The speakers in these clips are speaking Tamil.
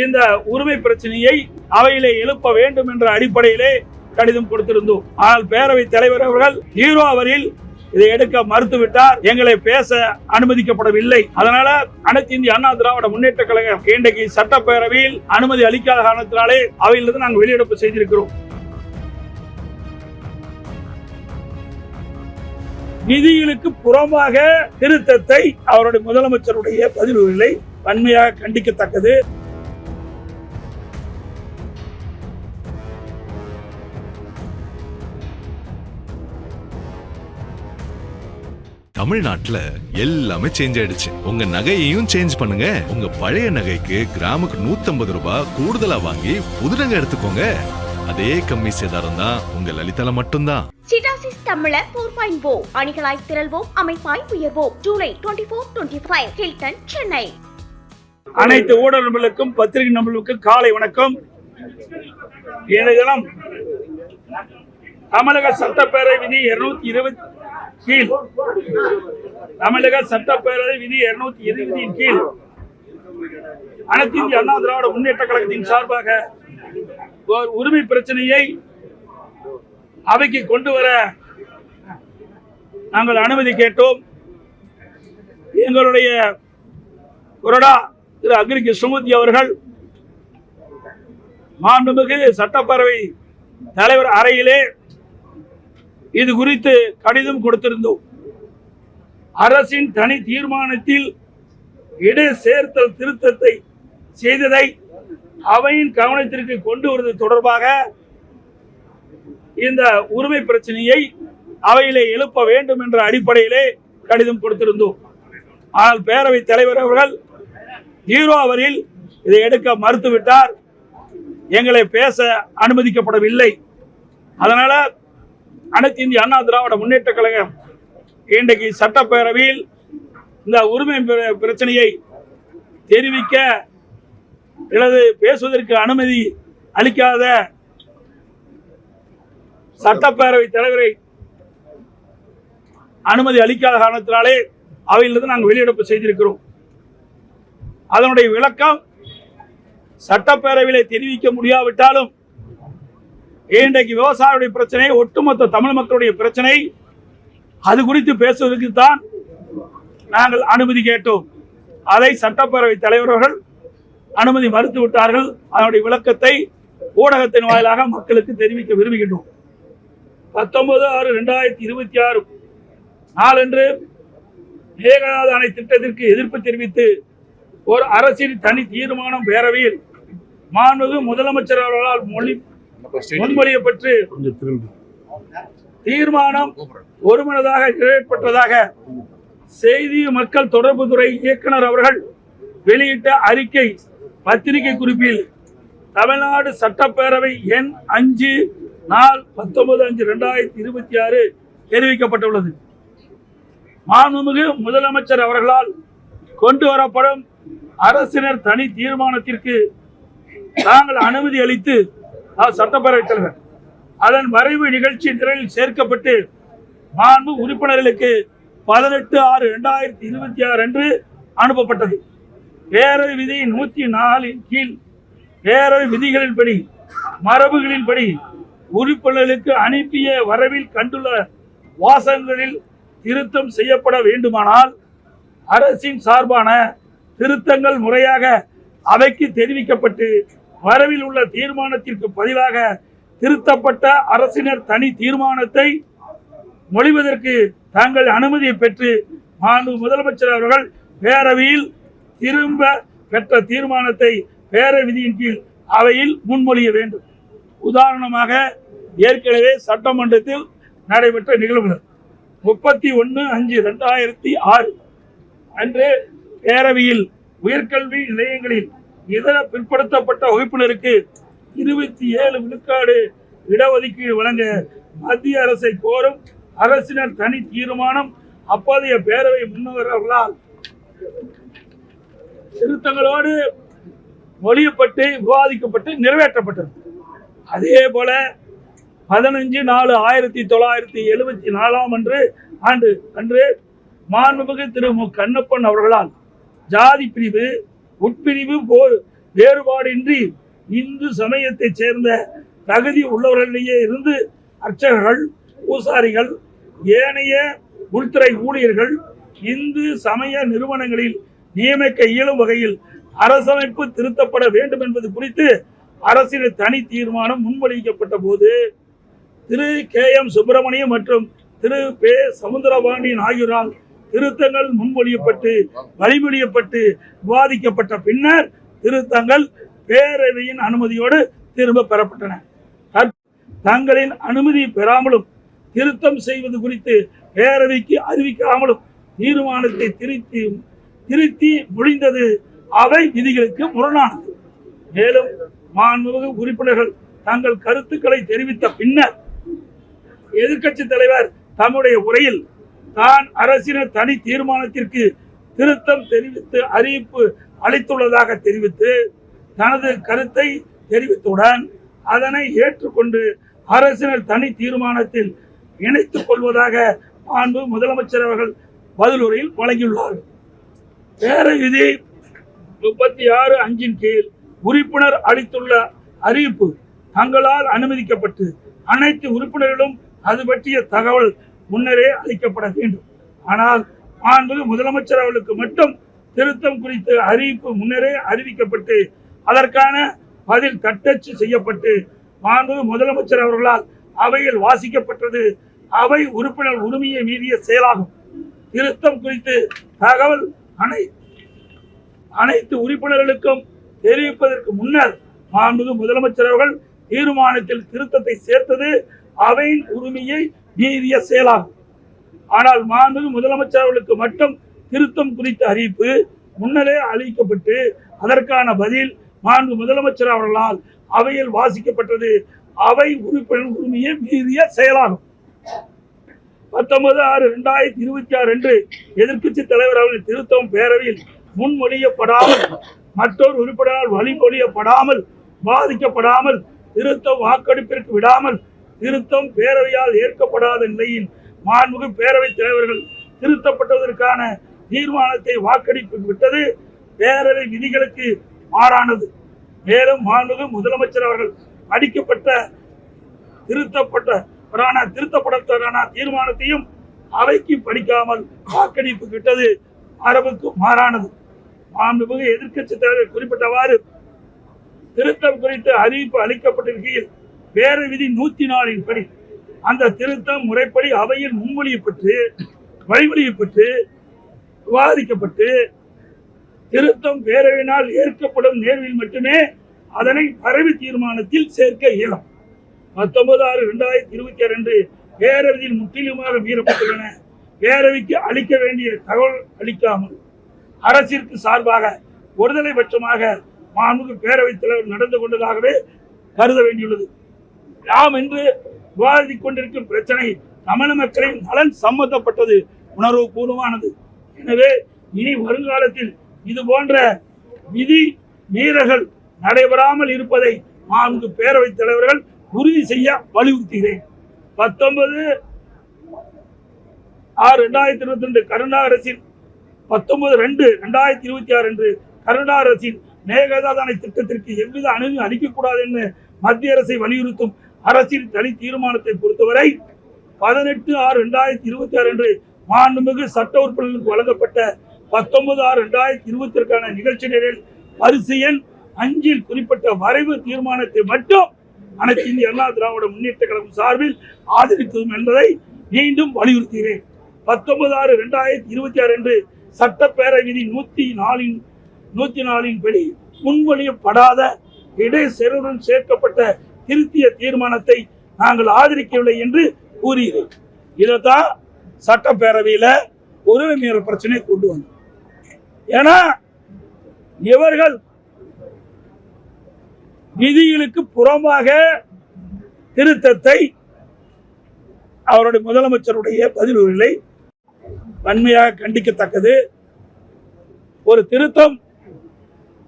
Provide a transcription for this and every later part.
இந்த உரிமை பிரச்சனையை அவையிலே எழுப்ப வேண்டும் என்ற அடிப்படையிலே கடிதம் கொடுத்திருந்தோம். ஆனால் பேரவைத் தலைவர் அவர்கள் 0 அவரில் இதை எடுக்க மறுத்துவிட்டார். எங்களை பேச அனுமதிக்கப்படவில்லை. அதனால அனைத்து இந்திய அண்ணா திராவிட முன்னேற்ற கழகம் இன்றைக்கு சட்டப்பேரவையில் அனுமதி அளிக்காத காரணத்தினாலே அவையிலிருந்து நாங்கள் வெளியிடப்பு செய்திருக்கிறோம். விதிகளுக்கு புறமாக திருத்தத்தை அவருடைய முதலமைச்சருடைய பதிவுகளை வன்மையாக கண்டிக்கத்தக்கது. தமிழ்நாட்டுல எல்லாமே சேஞ்ச் ஆயிடுச்சு. உங்க நகையையும் சேஞ்ச் பண்ணுங்க. உங்க பழைய நகைக்கு கிராமுக்கு 150 ரூபாய் கூடுதலா வாங்கி புது நகை எடுத்துக்கோங்க. அதே கம்மி சேதாரம் தான் உங்க லலிதால மட்டும்தான். சிட்டாசிஸ் தமிழர் 4.0 அணிகளாய் திரள்வோம், அமைப்பாய் உயர்வோம். ஜூலை 24-25 ஹில்டன், சென்னை. அனைத்து ஊடக நண்பர்களுக்கும் பத்திரிகை நண்பர்களுக்கும் காலை வணக்கம். இன்றைய தினம் தமிழக சட்டப்பேரவை விதி 220 கீழ் தமிழக சட்டப்பேரவை விதி 220 கீழ் அனைத்து இந்திய அண்ணா திராவிட முன்னேற்ற கழகத்தின் சார்பாக உரிமை பிரச்சனையை அவைக்கு கொண்டு வர நாங்கள் அனுமதி கேட்டோம். எங்களுடைய கொறடா திரு அக்ரி கிருஷ்ணமூர்த்தி அவர்கள் மாண்புமிகு சட்டப்பேரவை தலைவர் அறையிலே இது குறித்து கடிதம் கொடுத்திருந்தோம். அரசின் தனி தீர்மானத்தில் இடை சேர்த்தல் திருத்தத்தை செய்ததை அவையின் கவனத்திற்கு கொண்டு வருவது தொடர்பாக இந்த உரிமை பிரச்சனையை அவையிலே எழுப்ப வேண்டும் என்ற அடிப்படையிலே கடிதம் கொடுத்திருந்தோம். ஆனால் பேரவைத் தலைவர் அவர்கள் 0 அவரில் இதை எடுக்க மறுத்துவிட்டார். எங்களை பேச அனுமதிக்கப்படவில்லை. அதனால அனைத்து இந்திய அண்ணா திராவிட முன்னேற்ற கழகம் இன்றைக்கு சட்டப்பேரவையில் இந்த உரிமை பிரச்சனையை தெரிவிக்க அல்லது பேசுவதற்கு அனுமதி அளிக்காத சட்டப்பேரவை தலைவரை அனுமதி அளிக்காத காரணத்தினாலே அவையிலிருந்து நாங்கள் வெளியிடப்பு செய்திருக்கிறோம். அதனுடைய விளக்கம் சட்டப்பேரவையிலே தெரிவிக்க முடியாவிட்டாலும் இன்றைக்கு விவசாயிகளுடைய பிரச்சனை, ஒட்டுமொத்த தமிழ் மக்களுடைய பிரச்சனை, அது குறித்து பேசுவதற்கு தான் நாங்கள் அனுமதி கேட்டோம். அதை சட்டப்பேரவை தலைவர்கள் அனுமதி மறுத்து விட்டார்கள். அதனுடைய விளக்கத்தை ஊடகத்தின் வாயிலாக மக்களுக்கு தெரிவிக்க விரும்புகின்றோம். 19/6/2026 நாளன்று மேகதாது அணை திட்டத்திற்கு எதிர்ப்பு தெரிவித்து ஒரு அரசின் தனி தீர்மானம் பேரவையில் மாண்புமிகு முதலமைச்சர் அவர்களால் முன்மொழியப்பட்டு தீர்மானம் ஒருமனதாக நிறைவேற்றப்பட்டதாக செய்தி மக்கள் தொடர்புத்துறை இயக்குனர் அவர்கள் வெளியிட்ட அறிக்கை பத்திரிகை குறிப்பில் தமிழ்நாடு சட்டப்பேரவை எண் 5/19/5/2026 தெரிவிக்கப்பட்டுள்ளது. மாண்புமிகு முதலமைச்சர் அவர்களால் கொண்டு வரப்படும் அரசினர் தனி தீர்மானத்திற்கு தாங்கள் அனுமதி அளித்து சட்டப்பேரவைத் தலைவர் அதன் வரைவு நிகழ்ச்சி நிரலில் சேர்க்கப்பட்டு மாண்பு உறுப்பினர்களுக்கு 18/6/2026 அன்று அனுப்பப்பட்டது. பேரவை விதி 104 கீழ் பேரவை விதிகளின்படி மரபுகளின்படி உறுப்பினர்களுக்கு அனுப்பிய வரவில் கண்டுள்ள வாசகங்களில் திருத்தம் செய்யப்பட வேண்டுமானால் அரசின் சார்பான திருத்தங்கள் முறையாக அவைக்கு தெரிவிக்கப்பட்டு வரவில் உள்ள தீர்மானத்திற்கு பதிலாக திருத்தப்பட்ட அரசினர் தனி தீர்மானத்தை மொழிவதற்கு தாங்கள் அனுமதியை பெற்று மாண்பு முதலமைச்சர் அவர்கள் பேரவையில் திரும்ப பெற்ற தீர்மானத்தை பேரவை விதியின் கீழ் அவையில் முன்மொழிய வேண்டும். உதாரணமாக ஏற்கனவே சட்டமன்றத்தில் நடைபெற்ற நிகழ்வுகள் 31/5/2006 அன்று பேரவையில் உயர்கல்வி நிலையங்களில் இதர பிற்படுத்தப்பட்ட வகுப்பினருக்கு 27 விழுக்காடு இடஒதுக்கீடு வழங்க மத்திய அரசை கோரும் அரசினர் தனி தீர்மானம் அப்போதைய பேரவை முன்னவர்களால் திருத்தங்களோடு மொழியப்பட்டு விவாதிக்கப்பட்டு நிறைவேற்றப்பட்டது. அதே போல 15/4/1974 அன்று மாண்புமிகு திரு மு. கண்ணப்பன் அவர்களால் ஜாதி பிரிவு, உட்பிரிவு வேறுபாடின்றி இந்து சமயத்தைச் சேர்ந்த தகுதி உள்ளவர்களிலேயே இருந்து அர்ச்சகர்கள், பூசாரிகள், ஏனைய உள்துறை ஊழியர்கள் இந்து சமய நிறுவனங்களில் நியமிக்க இயலும் வகையில் அரசமைப்பு திருத்தப்பட வேண்டும் என்பது குறித்து அரசின் தனி தீர்மானம் முன்மொழிக்கப்பட்ட போது திரு KM சுப்பிரமணியம் மற்றும் திரு பே சமுத்திரபாண்டியன் ஆகியோரால் திருத்தங்கள் முன்மொழியப்பட்டு வழிமொழியப்பட்டு விவாதிக்கப்பட்ட பின்னர் திருத்தங்கள் பேரவையின் அனுமதியோடு திரும்ப பெறப்பட்டன. தங்களின் அனுமதி பெறாமலும் திருத்தம் செய்வது குறித்து பேரவைக்கு அறிவிக்காமலும் தீர்மானத்தை திருத்தி முடிந்தது அவை விதிகளுக்கு முரணானது. மேலும் மாண்புமிகு உறுப்பினர்கள் தங்கள் கருத்துக்களை தெரிவித்த பின்னர் எதிர்க்கட்சி தலைவர் தம்முடைய உரையில் தான் அரசின் தனி தீர்மானத்திற்கு திருத்தம் தெரிவித்து அறிவிப்பு அளித்துள்ளதாக தெரிவித்து தனது கருத்தை தெரிவித்தவுடன் அதனை ஏற்றுக்கொண்டு அரசின் தனி தீர்மானத்தில் இணைத்துக் கொள்வதாக மாண்பு முதலமைச்சர் அவர்கள் பதிலுரையில் வழங்கியுள்ளார்கள். பேரவை விதி 36(5) கீழ் உறுப்பினர் அளித்துள்ள அறிவிப்பு தங்களால் அனுமதிக்கப்பட்டு அனைத்து உறுப்பினர்களும் அது பற்றிய தகவல் முன்னரே அளிக்கப்பட வேண்டும். ஆனால் மாண்புமிகு முதலமைச்சர் அவர்களுக்கு மட்டும் திருத்தம் குறித்து அறிவிப்பு முன்னரே அறிவிக்கப்பட்டு அதற்கான பதில் தட்டச்சு செய்யப்பட்டு மாண்புமிகு முதலமைச்சர் அவர்களால் அவையில் வாசிக்கப்பட்டது அவை உறுப்பினர் உரிமையை மீறிய செயலாகும். திருத்தம் குறித்து தகவல் அனைத்து உறுப்பினர்களுக்கும் தெரிவிப்பதற்கு முன்னர் மாண்புமிகு முதலமைச்சர் அவர்கள் தீர்மானத்தில் திருத்தத்தை சேர்த்தது அவையின் உரிமையை மீறிய செயலாகும். ஆனால் மாண்புமிகு முதலமைச்சர் அவர்களுக்கு மட்டும் திருத்தம் குறித்த அறிவிப்பு முன்னரே அளிக்கப்பட்டு அதற்கான பதில் மாண்பு முதலமைச்சர் அவர்களால் அவையில் வாசிக்கப்பட்டது அவை உறுப்பினர் உரிமையை மீறிய செயலாகும். 19/6/2026 அன்று எதிர்க்கட்சி தலைவர் அவர்களின் திருத்தம் பேரவையில் முன்மொழியப்படாமல் மற்றொரு உறுப்பினரால் வழிமொழியப்படாமல் பாதிக்கப்படாமல் திருத்தம் வாக்கெடுப்பிற்கு விடாமல் திருத்தம் பேரவையால் ஏற்கப்படாத நிலையில் மாண்புமிகு பேரவைத் தலைவர்கள் திருத்தப்பட்டதற்கான தீர்மானத்தை வாக்கெடுப்புக்கு விட்டது பேரவை விதிகளுக்கு மாறானது. மேலும் மாண்புமிகு முதலமைச்சர் அவர்கள் அடிக்கப்பட்ட திருத்தப்பட்ட தீர்மானத்தையும் அவைக்கு படிக்காமல் வாக்கெடுப்பு விட்டது மரபுக்கு மாறானது. மாண்புமிகு எதிர்க்கட்சி தலைவர் குறிப்பிட்டவாறு திருத்தம் குறித்து அறிவிப்பு அளிக்கப்பட்டிருக்கையில் பேரவை விதி 104 படி அந்த திருத்தம் முறைப்படி அவையில் முன்மொழியப்பட்டு வழிமொழியப்பட்டு விவாதிக்கப்பட்டு திருத்தம் பேரவையினால் ஏற்கப்படும் நேர்வில் மட்டுமே அதனை பரவி தீர்மானத்தில் சேர்க்க இயலும். 19/6/2026 அன்று பேரவையில் முற்றிலுமாக மீறப்பட்டுள்ளன. பேரவைக்கு அளிக்க வேண்டிய தகவல் அளிக்காமல் அரசிற்கு சார்பாக ஒருதலை பட்சமாக மாண்புமிகு பேரவைத் தலைவர் நடந்து கொண்டதாகவே கருத வேண்டியுள்ளது. நாம் இன்று விவாதித்துக் கொண்டிருக்கும் பிரச்சனை தமிழ் மக்களின் நலன் சம்பந்தப்பட்டது, உணர்வு பூர்வமானது. எனவே இனி வருங்காலத்தில் இது போன்ற விதி மீறல்கள் நடைபெறாமல் இருப்பதை மாண்புமிகு பேரவைத் தலைவர்கள் உறுதி செய்ய வலியுறுத்துகிறேன். 19/6/2022 கருணா அரசின் 19/2/2026 அன்று கருணா அரசின் மேகதாதான திட்டத்திற்கு எவ்வித அனுமதி அளிக்கக்கூடாது என்று மத்திய அரசை வலியுறுத்தும் அரசின் தனி தீர்மானத்தை பொறுத்தவரை 18/6/2026 அன்று மாண்புமிகு சட்ட உறுப்பினர்களுக்கு வழங்கப்பட்ட 19/6/2022 நிகழ்ச்சி நிரல் வரிசை எண் 5 குறிப்பிட்ட வரைவு தீர்மானத்தை மட்டும் அனைத்து இந்திய அண்ணா திராவிட முன்னேற்ற கழகம் சார்பில் ஆதரித்தோம் என்பதை மீண்டும் வலியுறுத்துகிறேன். 19/6/2026 அன்று சட்டப்பேரவை விதி 104 படி முன்மொழியப்படாத இடைச்செருடன் சேர்க்கப்பட்ட திருத்திய தீர்மானத்தை நாங்கள் ஆதரிக்கவில்லை என்று கூறுகிறேன். இதைத்தான் சட்டப்பேரவையில உரிமை மீறல் பிரச்சனை கொண்டு வந்தோம். ஏன்னா இவர்கள் விதிகளுக்கு புறம்பாக திருத்தத்தை அவருடைய முதலமைச்சருடைய பதிலுரைகளை வன்மையாக கண்டிக்கத்தக்கது. ஒரு திருத்தம்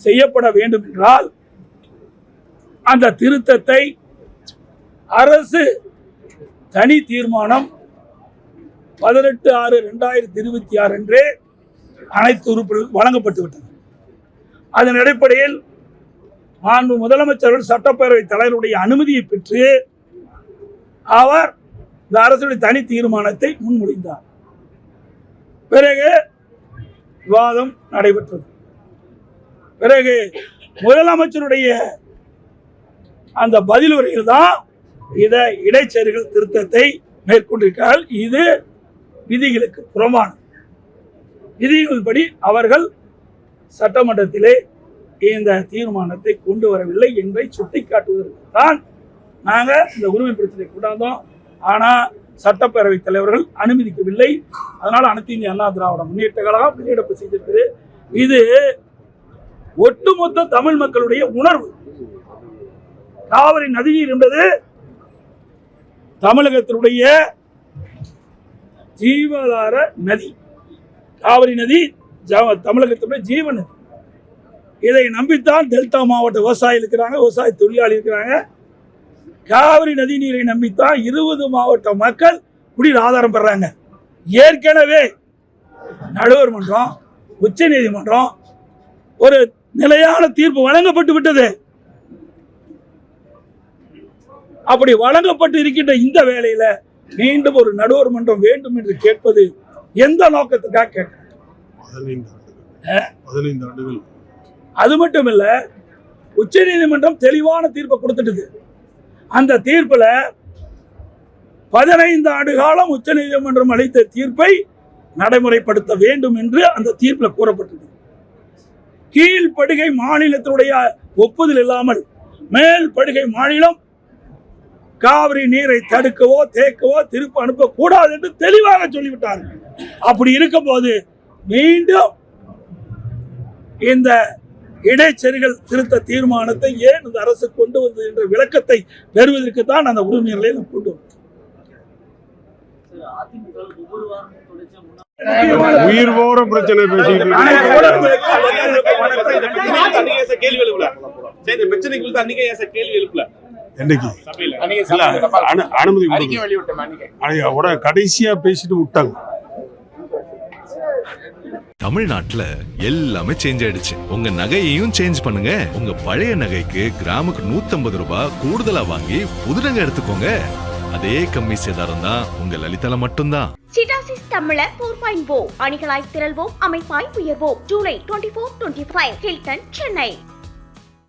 செய்யப்பட வேண்டும் என்றால் அந்த திருத்தத்தை அரசு தனி தீர்மானம் 18/6/2026 அன்றே அனைத்து உறுப்பினர்களுக்கும் வழங்கப்பட்டு விட்டது. அதன் அடிப்படையில் மாண்பு முதலமைச்சர்கள் சட்டப்பேரவை தலைவருடைய அனுமதியை பெற்று அவர் இந்த அரசுடைய தனி தீர்மானத்தை முன்மொழிந்தார். பிறகு விவாதம் நடைபெற்றது. பிறகு முதலமைச்சருடைய அந்த பதில் உரையில் தான் இதை இடைச்செருகல் திருத்தத்தை மேற்கொண்டிருக்கிறார்கள். இது விதிகளுக்கு புறம்பானது. விதிகளின்படி அவர்கள் சட்டமன்றத்திலே இந்த தீர்மானத்தை கொண்டு வரவில்லை என்பதை சுட்டிக்காட்டுவதற்கு தான் நாங்கள் இந்த உரிமை பிரச்சனை கொண்டாந்தோம். ஆனால் சட்டப்பேரவை தலைவர்கள் அனுமதிக்கவில்லை. அதனால் அனைத்து இந்திய அண்ணா திராவிட முன்னேற்ற கழகம் வெளியிடப்பு செய்திருக்கிறது. இது ஒட்டுமொத்த தமிழ் மக்களுடைய உணர்வு. காவிரி நதிநீர் என்பது தமிழகத்தினுடைய ஜீவாதார நதி. காவிரி நதி தமிழகத்தினுடைய ஜீவ நதி. இதை நம்பித்தான் டெல்டா மாவட்ட விவசாயிகள் இருக்கிறாங்க, விவசாய தொழிலாளி இருக்கிறாங்க. காவிரி நதி நீரை நம்பித்தான் 20 மாவட்ட மக்கள் குடிநீர் ஆதாரம் பெறாங்க. ஏற்கனவே நடுவர் மன்றம், உச்ச நீதிமன்றம் ஒரு நிலையான தீர்ப்பு வழங்கப்பட்டு விட்டது. அப்படி வழங்கப்பட்டு இருக்கின்ற இந்த வேளையில மீண்டும் ஒரு நடுவர் மன்றம் வேண்டும் என்று கேட்பது எந்த நோக்கத்துக்காக கேட்க? 15 ஆண்டுகள். அது மட்டும் இல்ல, உச்ச நீதிமன்றம் தெளிவான தீர்ப்பை கொடுத்துட்டு அந்த தீர்ப்புல 15 ஆண்டு காலம் உச்ச நீதிமன்றம் அளித்த தீர்ப்பை நடைமுறைப்படுத்த வேண்டும் என்று அந்த தீர்ப்பில் கூறப்பட்டது. கீழ்படுகை மாநிலத்தினுடைய ஒப்புதல் இல்லாமல் மேல் படுகை மாநிலம் காவிரி நீரை தடுக்கவோ தேக்கவோ திருப்பி அனுப்ப கூடாது என்று தெளிவாக சொல்லிவிட்டார்கள். அப்படி இருக்கும் போது மீண்டும் இந்த இடைச்செருகல் திருத்த தீர்மானத்தை ஏன் இந்த அரசு கொண்டு வந்தது என்ற விளக்கத்தை பெறுவதற்கு தான் அந்த உரிமைகளை கொண்டு வந்தோம். உயிர் போற பிரச்சனை பேசிட்டு அனுமதி கடைசியா பேசிட்டு விட்டாங்க. தமிழ்நாட்டுல எல்லாமே சேஞ்ச் ஆயிடுச்சு. உங்க நகையையும் சேஞ்ச் பண்ணுங்க. உங்க பழைய நகைக்கு கிராமுக்கு 150 ரூபாய் கூடுதலா வாங்கி புது நகை எடுத்துக்கோங்க. அதே கம்மி சேதாரம் தான் உங்க லலிதால மட்டும்தான். சிட்டாசிஸ் தமிழர் 4.0 அணிகளாய் திரள்வோம், அமைப்பாய் உயர்வோம். ஜூலை 24-25 ஹில்டன், சென்னை.